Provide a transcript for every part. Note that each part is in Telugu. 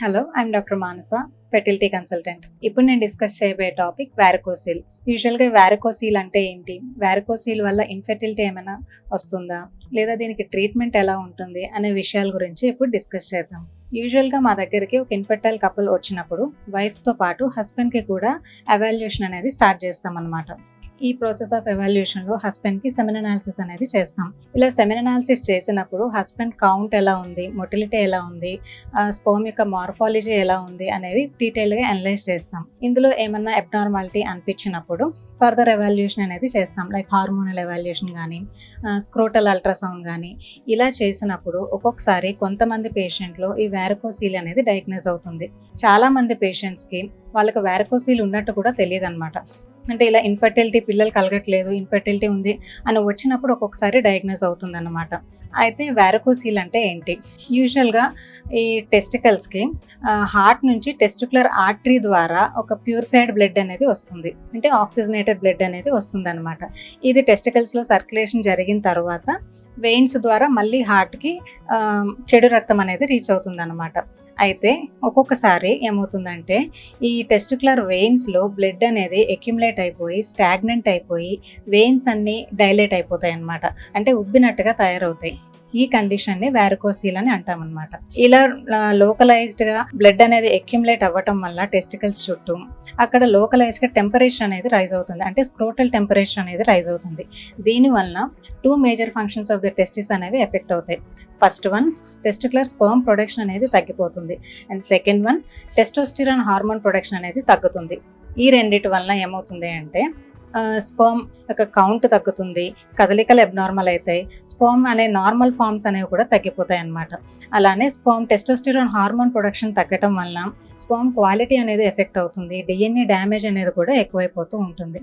Hello, I'm doctor Manasa, fertility consultant. ఇప్పుడు నేను డిస్కస్ చేయబోయే టాపిక్ వారికోసిల్. యూజువల్గా వారికోసిల్ అంటే ఏంటి, వారికోసిల్ వల్ల ఇన్ఫెర్టిలిటీ ఏమైనా వస్తుందా, లేదా దీనికి ట్రీట్మెంట్ ఎలా ఉంటుంది అనే విషయాల గురించి ఇప్పుడు డిస్కస్ చేద్దాం. యూజువల్గా మా దగ్గరికి ఒక ఇన్ఫెర్టైల్ కపుల్ వచ్చినప్పుడు వైఫ్తో పాటు హస్బెండ్కి కూడా ఎవాల్యుయేషన్ అనేది స్టార్ట్ చేస్తాం అన్నమాట. ఈ ప్రాసెస్ ఆఫ్ ఎవాల్యుయేషన్లో హస్బెండ్కి సెమెన్ అనాలిసిస్ అనేది చేస్తాం. ఇలా సెమెన్ అనాలిసిస్ చేసినప్పుడు హస్బెండ్ కౌంట్ ఎలా ఉంది, మొటిలిటీ ఎలా ఉంది, స్పర్మ్ యొక్క మార్ఫాలజీ ఎలా ఉంది అనేవి డీటెయిల్గా అనలైజ్ చేస్తాం. ఇందులో ఏమన్నా అబ్నార్మాలిటీ అనిపించినప్పుడు ఫర్దర్ ఎవాల్యుయేషన్ అనేది చేస్తాం. లైక్ హార్మోనల్ ఎవాల్యుయేషన్ కానీ, స్క్రోటల్ అల్ట్రాసౌండ్ కానీ. ఇలా చేసినప్పుడు ఒక్కొక్కసారి కొంతమంది పేషెంట్లో ఈ వారికోసిల్ అనేది డయాగ్నోస్ అవుతుంది. చాలామంది పేషెంట్స్కి వాళ్ళకి వారికోసిల్ ఉన్నట్టు కూడా తెలియదు అనమాట. అంటే ఇలా ఇన్ఫర్టిలిటీ, పిల్లలు కలగట్లేదు, ఇన్ఫర్టిలిటీ ఉంది అని వచ్చినప్పుడు ఒక్కొక్కసారి డయాగ్నోస్ అవుతుంది అన్నమాట. అయితే వారికోసిల్ అంటే ఏంటి? యూజువల్గా ఈ టెస్టికల్స్కి హార్ట్ నుంచి టెస్టిక్యులర్ ఆర్టరీ ద్వారా ఒక ప్యూరిఫైడ్ బ్లడ్ అనేది వస్తుంది, అంటే ఆక్సిజనేటెడ్ బ్లడ్ అనేది వస్తుంది అనమాట. ఇది టెస్టికల్స్లో సర్క్యులేషన్ జరిగిన తర్వాత వెయిన్స్ ద్వారా మళ్ళీ హార్ట్కి చెడు రక్తం అనేది రీచ్ అవుతుంది అనమాట. అయితే ఒక్కొక్కసారి ఏమవుతుందంటే ఈ టెస్టిక్యులర్ వెయిన్స్లో బ్లడ్ అనేది అక్యుములేట్ అయిపోయి స్టాగ్నెంట్ అయిపోయి వెయిన్స్ అన్నీ డైలేట్ అయిపోతాయి అన్నమాట. అంటే ఉబ్బినట్టుగా తయారవుతాయి. ఈ కండిషన్ని వారికోసిల్ అని అంటామన్నమాట. ఇలా లోకలైజ్డ్గా బ్లడ్ అనేది అక్యుములేట్ అవ్వటం వల్ల టెస్టికల్స్ చుట్టూ అక్కడ లోకలైజ్డ్గా టెంపరేచర్ అనేది రైజ్ అవుతుంది, అంటే స్క్రోటల్ టెంపరేచర్ అనేది రైజ్ అవుతుంది. దీనివల్ల 2 major functions of the testis అనేవి ఎఫెక్ట్ అవుతాయి. First one, testicular sperm production అనేది తగ్గిపోతుంది, and second one, testosterone hormone production అనేది తగ్గుతుంది. ఈ రెండిటి వల్ల ఏమవుతుంది అంటే స్పర్మ్ యొక్క కౌంట్ తగ్గుతుంది, కదలికలు అబ్నార్మల్ అవుతాయి, స్పర్మ్ అనే నార్మల్ ఫార్మ్స్ అనేవి కూడా తగ్గిపోతాయి అన్నమాట. అలానే స్పర్మ్ టెస్టోస్టిరాన్ హార్మోన్ ప్రొడక్షన్ తగ్గటం వల్ల స్పర్మ్ క్వాలిటీ అనేది ఎఫెక్ట్ అవుతుంది, డిఎన్ఏ డ్యామేజ్ అనేది కూడా ఎక్కువైపోతూ ఉంటుంది.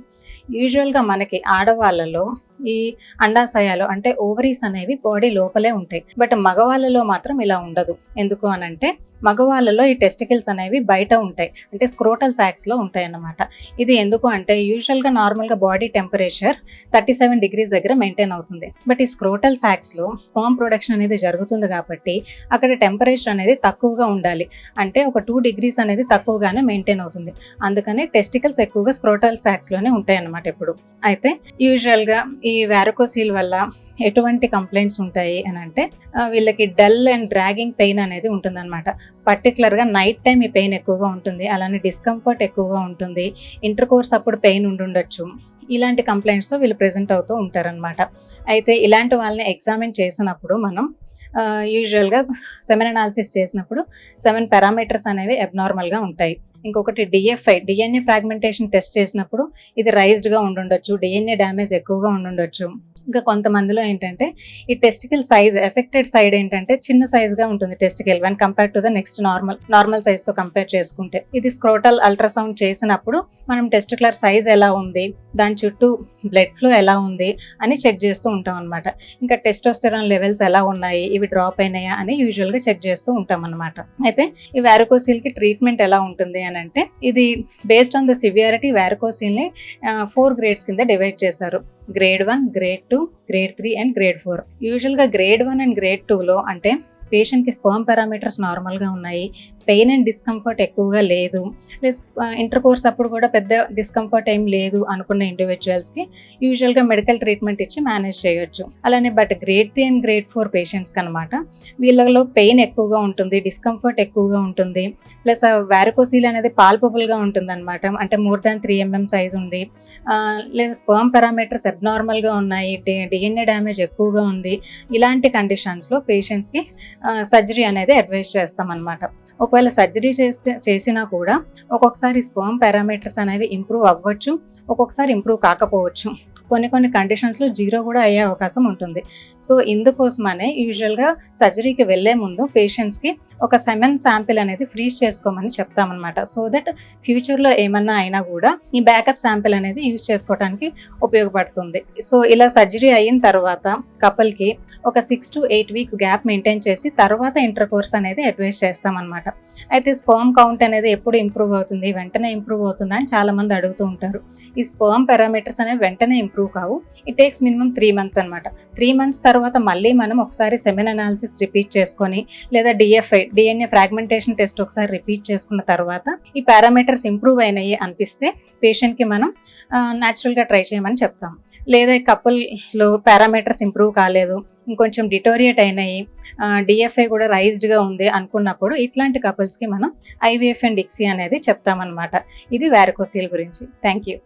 యూజువల్గా మనకి ఆడవాళ్ళలో ఈ అండాశయాలు అంటే ఓవరీస్ అనేవి బాడీ లోపలే ఉంటాయి, బట్ మగవాళ్ళలో మాత్రం ఇలా ఉండదు. ఎందుకు అనంటే మగవాళ్ళలో ఈ టెస్టికల్స్ అనేవి బయట ఉంటాయి, అంటే స్క్రోటల్ సాక్స్లో ఉంటాయి అన్నమాట. ఇది ఎందుకు అంటే యూజువల్గా నార్మల్గా బాడీ టెంపరేచర్ 37 degrees దగ్గర మెయింటైన్ అవుతుంది, బట్ ఈ స్క్రోటల్ సాక్స్లో స్పర్మ్ ప్రొడక్షన్ అనేది జరుగుతుంది కాబట్టి అక్కడ టెంపరేచర్ అనేది తక్కువగా ఉండాలి, అంటే ఒక 2 degrees అనేది తక్కువగానే మెయింటైన్ అవుతుంది. అందుకని టెస్టికల్స్ ఎక్కువగా స్క్రోటల్ సాక్స్లోనే ఉంటాయి అన్నమాట ఎప్పుడు. అయితే యూజువల్గా ఈ వారికోసిల్ వల్ల ఎటువంటి కంప్లైంట్స్ ఉంటాయి అని అంటే వీళ్ళకి డల్ అండ్ డ్రాగింగ్ పెయిన్ అనేది ఉంటుందన్నమాట. పర్టికులర్గా నైట్ టైం ఈ పెయిన్ ఎక్కువగా ఉంటుంది, అలానే డిస్కంఫర్ట్ ఎక్కువగా ఉంటుంది, ఇంటర్ కోర్స్ అప్పుడు పెయిన్ ఉండొచ్చు. ఇలాంటి కంప్లైంట్స్తో వీళ్ళు ప్రెజెంట్ అవుతూ ఉంటారనమాట. అయితే ఇలాంటి వాళ్ళని ఎగ్జామిన్ చేసినప్పుడు మనం యూజువల్గా సెమెన్ అనాలిసిస్ చేసినప్పుడు 7 పారామీటర్స్ అనేవి అబ్నార్మల్గా ఉంటాయి. ఇంకొకటి డిఎన్ఏ ఫ్రాగ్మెంటేషన్ టెస్ట్ చేసినప్పుడు ఇది రైజ్డ్గా ఉండొచ్చు, డిఎన్ఏ డ్యామేజ్ ఎక్కువగా ఉండొచ్చు. ఇంకా కొంతమందిలో ఏంటంటే ఈ టెస్టికల్ సైజ్, ఎఫెక్టెడ్ సైడ్ ఏంటంటే చిన్న సైజ్గా ఉంటుంది testicle when compare to the next normal సైజ్తో కంపేర్ చేసుకుంటే. ఇది స్క్రోటల్ అల్ట్రాసౌండ్ చేసినప్పుడు మనం టెస్టికులర్ సైజ్ ఎలా ఉంది, దాని చుట్టూ బ్లడ్ ఫ్లో ఎలా ఉంది అని చెక్ చేస్తూ ఉంటాం అనమాట. ఇంకా టెస్టోస్టెరాన్ లెవెల్స్ ఎలా ఉన్నాయి, ఇవి డ్రాప్ అయినాయా అని యూజువల్గా చెక్ చేస్తూ ఉంటాం అనమాట. అయితే ఈ వారికోసిల్కి ట్రీట్మెంట్ ఎలా ఉంటుంది అని అంటే ఇది బేస్డ్ ఆన్ ద సివియారిటీ వారికోసిల్ని 4 grades కింద డివైడ్ చేశారు. Grade 1, grade 2, grade 3 and grade 4. యూజువల్గా గ్రేడ్ 1 అండ్ గ్రేడ్ 2లో అంటే పేషెంట్కి స్పర్మ్ పారామీటర్స్ నార్మల్గా ఉన్నాయి, పెయిన్ అండ్ డిస్కంఫర్ట్ ఎక్కువగా లేదు, ప్లస్ ఇంటర్ కోర్స్ అప్పుడు కూడా పెద్ద డిస్కంఫర్ట్ ఏం లేదు అనుకున్న ఇండివిజువల్స్కి యూజువల్గా మెడికల్ ట్రీట్మెంట్ ఇచ్చి మేనేజ్ చేయొచ్చు. అలానే బట్ గ్రేడ్ 3 అండ్ గ్రేడ్ 4 పేషెంట్స్కి అనమాట వీళ్ళలో పెయిన్ ఎక్కువగా ఉంటుంది, డిస్కంఫర్ట్ ఎక్కువగా ఉంటుంది, ప్లస్ వారికోసిల్ అనేది పాల్పబుల్గా ఉంటుంది అనమాట. అంటే more than 3 mm సైజ్ ఉంది, లేదా స్పర్మ్ పారామీటర్స్ అబ్నార్మల్గా ఉన్నాయి, డిఎన్ఏ డ్యామేజ్ ఎక్కువగా ఉంది. ఇలాంటి కండిషన్స్లో పేషెంట్స్కి సర్జరీ అనేది అడ్వైస్ చేస్తాం అనమాట. ఒకవేళ సర్జరీ చేసినా కూడా ఒక్కొక్కసారి స్పర్మ్ పారామీటర్స్ అనేవి ఇంప్రూవ్ అవ్వచ్చు, ఒక్కొక్కసారి ఇంప్రూవ్ కాకపోవచ్చు. కొన్ని కండిషన్స్లో 0 కూడా అయ్యే అవకాశం ఉంటుంది. సో ఇందుకోసమనే యూజువల్గా సర్జరీకి వెళ్ళే ముందు పేషెంట్స్కి ఒక సెమెన్ శాంపిల్ అనేది ఫ్రీజ్ చేసుకోమని చెప్తామన్నమాట. సో దట్ ఫ్యూచర్లో ఏమన్నా అయినా కూడా ఈ బ్యాకప్ శాంపిల్ అనేది యూజ్ చేసుకోవడానికి ఉపయోగపడుతుంది. సో ఇలా సర్జరీ అయిన తర్వాత కపుల్కి ఒక 6 to 8 weeks గ్యాప్ మెయింటైన్ చేసి తర్వాత ఇంటర్ కోర్స్ అనేది అడ్వైస్ చేస్తామన్నమాట. అయితే స్పర్మ్ కౌంట్ అనేది ఎప్పుడు ఇంప్రూవ్ అవుతుంది, వెంటనే ఇంప్రూవ్ అవుతుందా అని చాలామంది అడుగుతూ ఉంటారు. ఈ స్పర్మ్ పారామీటర్స్ అనేవి వెంటనే ఇంప్రూవ్ ఇంప్రూవ్ కావు. ఇట్ టేక్స్ మినిమం 3 months అనమాట. 3 months తర్వాత మళ్ళీ మనం ఒకసారి సెమెన్ అనాలిసిస్ రిపీట్ చేసుకొని, లేదా DNA ఫ్రాగ్మెంటేషన్ టెస్ట్ ఒకసారి రిపీట్ చేసుకున్న తర్వాత ఈ పారామీటర్స్ ఇంప్రూవ్ అయినాయి అనిపిస్తే పేషెంట్కి మనం న్యాచురల్గా ట్రై చేయమని చెప్తాం. లేదా ఈ కపుల్లో పారామీటర్స్ ఇంప్రూవ్ కాలేదు, ఇంకొంచెం డిటోరియేట్ అయినాయి, డిఎఫ్ఐ కూడా రైజ్డ్గా ఉంది అనుకున్నప్పుడు ఇట్లాంటి కపుల్స్కి మనం IVF అండ్ ICSI అనేది చెప్తామన్నమాట. ఇది వారికోసిల్ గురించి. Thank you.